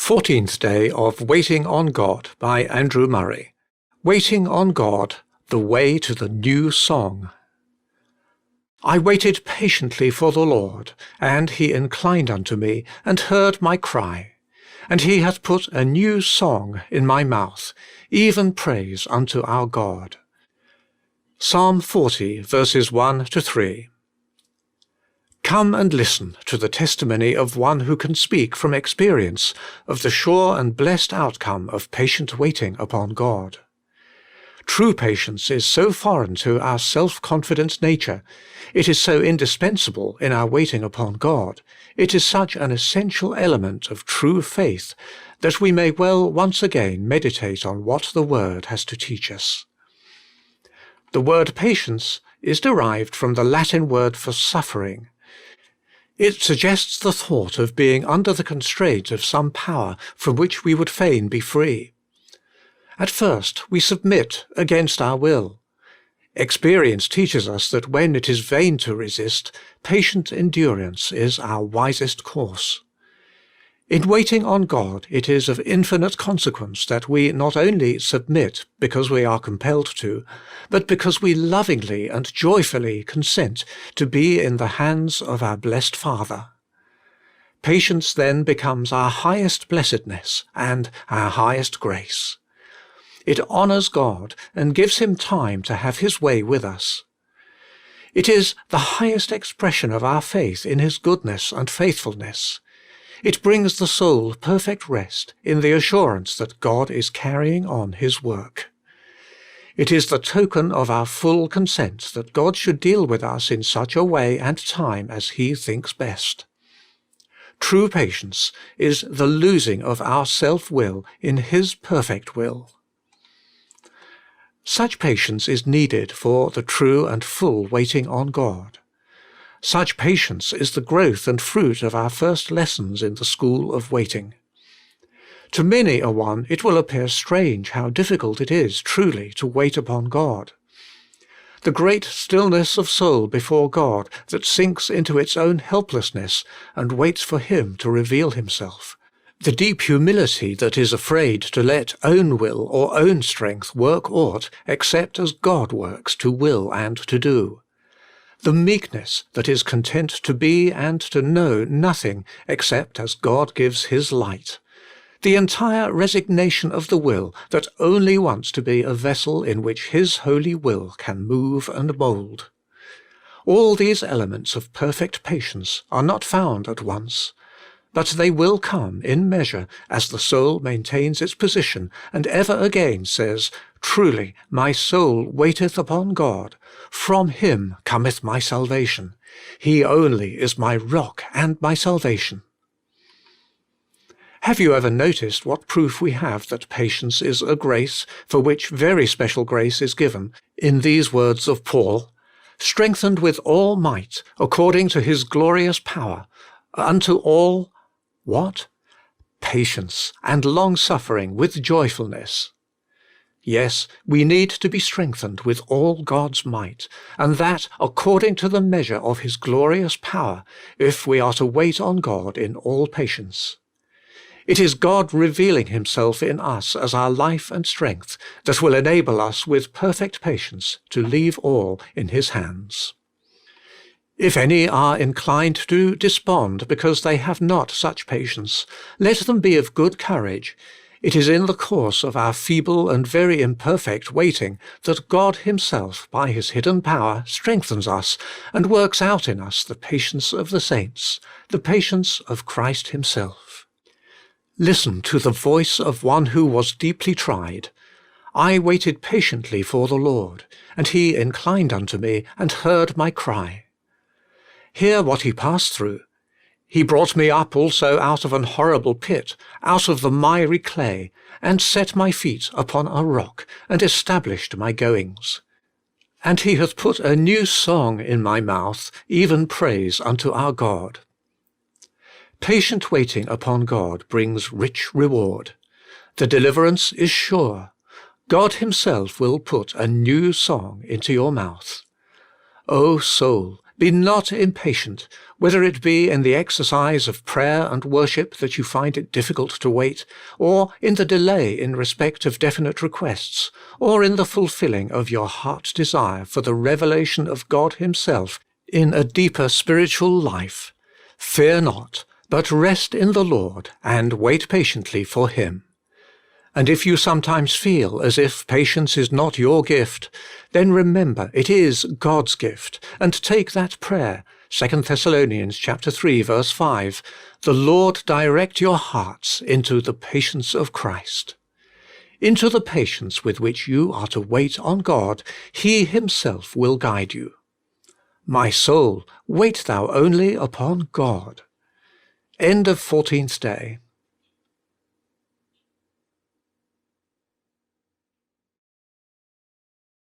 14th Day of Waiting on God by Andrew Murray. Waiting on God, the way to the new song. I waited patiently for the Lord, and he inclined unto me, and heard my cry. And he hath put a new song in my mouth, even praise unto our God. Psalm 40, verses 1 to 3. Come and listen to the testimony of one who can speak from experience of the sure and blessed outcome of patient waiting upon God. True patience is so foreign to our self-confident nature, it is so indispensable in our waiting upon God, it is such an essential element of true faith, that we may well once again meditate on what the Word has to teach us. The word patience is derived from the Latin word for suffering. It suggests the thought of being under the constraint of some power from which we would fain be free. At first, we submit against our will. Experience teaches us that when it is vain to resist, patient endurance is our wisest course. In waiting on God, it is of infinite consequence that we not only submit because we are compelled to, but because we lovingly and joyfully consent to be in the hands of our blessed Father. Patience then becomes our highest blessedness and our highest grace. It honours God and gives him time to have his way with us. It is the highest expression of our faith in his goodness and faithfulness. It brings the soul perfect rest in the assurance that God is carrying on his work. It is the token of our full consent that God should deal with us in such a way and time as he thinks best. True patience is the losing of our self-will in his perfect will. Such patience is needed for the true and full waiting on God. Such patience is the growth and fruit of our first lessons in the school of waiting. To many a one it will appear strange how difficult it is truly to wait upon God. The great stillness of soul before God that sinks into its own helplessness and waits for him to reveal himself. The deep humility that is afraid to let own will or own strength work aught except as God works to will and to do. The meekness that is content to be and to know nothing except as God gives his light. The entire resignation of the will that only wants to be a vessel in which his holy will can move and mould. All these elements of perfect patience are not found at once, but they will come in measure as the soul maintains its position and ever again says, "Truly my soul waiteth upon God. From him cometh my salvation. He only is my rock and my salvation." Have you ever noticed what proof we have that patience is a grace, for which very special grace is given, in these words of Paul, "Strengthened with all might, according to his glorious power, unto all," what? Patience and long-suffering with joyfulness. Yes, we need to be strengthened with all God's might, and that according to the measure of his glorious power, if we are to wait on God in all patience. It is God revealing himself in us as our life and strength that will enable us with perfect patience to leave all in his hands. If any are inclined to despond because they have not such patience, let them be of good courage. It is in the course of our feeble and very imperfect waiting that God himself, by his hidden power, strengthens us and works out in us the patience of the saints, the patience of Christ himself. Listen to the voice of one who was deeply tried. I waited patiently for the Lord, and he inclined unto me and heard my cry. Hear what he passed through. He brought me up also out of an horrible pit, out of the miry clay, and set my feet upon a rock, and established my goings. And he hath put a new song in my mouth, even praise unto our God. Patient waiting upon God brings rich reward. The deliverance is sure. God himself will put a new song into your mouth. O soul, Be not impatient, whether it be in the exercise of prayer and worship that you find it difficult to wait, or in the delay in respect of definite requests, or in the fulfilling of your heart's desire for the revelation of God Himself in a deeper spiritual life. Fear not, but rest in the Lord, and wait patiently for Him. And if you sometimes feel as if patience is not your gift, then remember it is God's gift, and take that prayer, 2 Thessalonians chapter 3, verse 5, "The Lord direct your hearts into the patience of Christ." Into the patience with which you are to wait on God, He Himself will guide you. My soul, wait thou only upon God. End of 14th day.